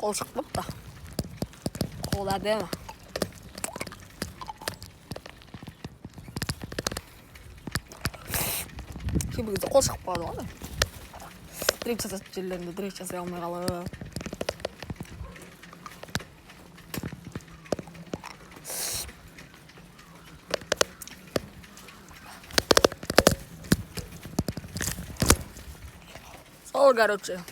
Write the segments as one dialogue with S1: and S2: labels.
S1: Қол шықпапты. Қол әдемі. Кейбір кезде қол шықпады ғой. Дірек жасатын жерлерінде дірек жасай алмай қалып. Сол, короче.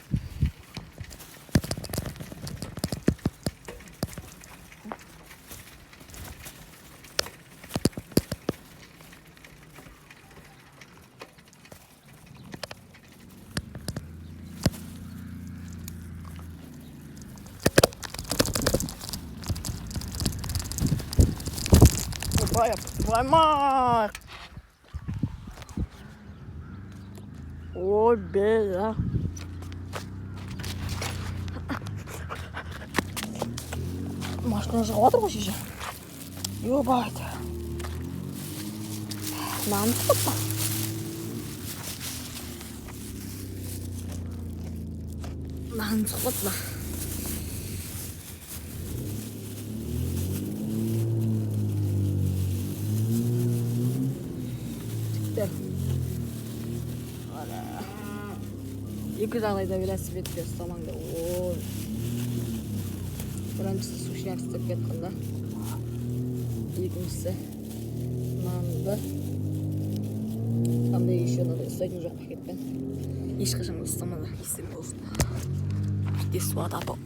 S1: Поймай! Ой, беда. Машина жығып жатыр ғой шеше. Ёбайды. Нан тұтып па? Нан тұтып па? Екі жағдайда велосипедке ұстамаңды. Ой. Біріншісі сушняк істеп кетқанда. Екіншісі нанды. Қандай еще надо ұстайтын жоқ пакетпен. Ешқашан ұстамады. Есен болсын. Бітес суат апы.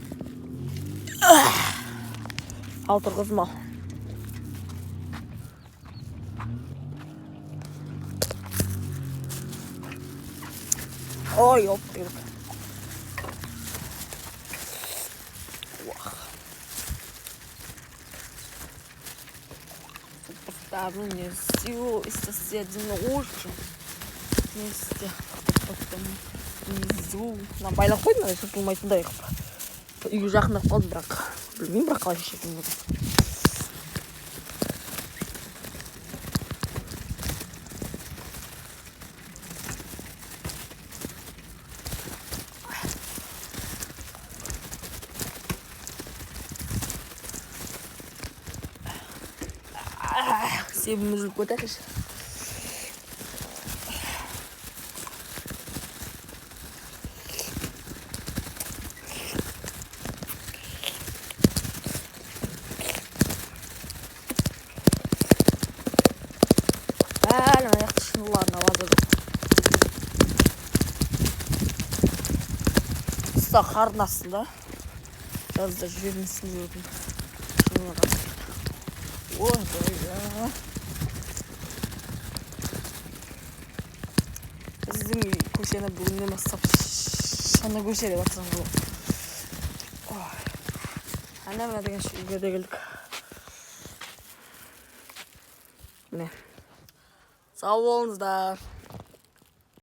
S1: Алтыр қызым ал. Ой, оп, беріп. Поставлю внизу и соседями уши. Вместе. Потом внизу. Нам байлап қойдым, чтобы болмайтындай қып. Үйге жақындап қалды, бірақ білмеймін, бірақ қалай шешетін болды. Себім үзіліп көтәріш. Әлі аяқты шыныларына базады. Құста қардың астында. Жазда жүрмісін жүрдім. Шынылар астында. Ой, бойда. Біздің көшені бүгіннен бастап шыны көше деп атсам болады. Әне деген үйге де келдік. Міне. Сау болыңыздар.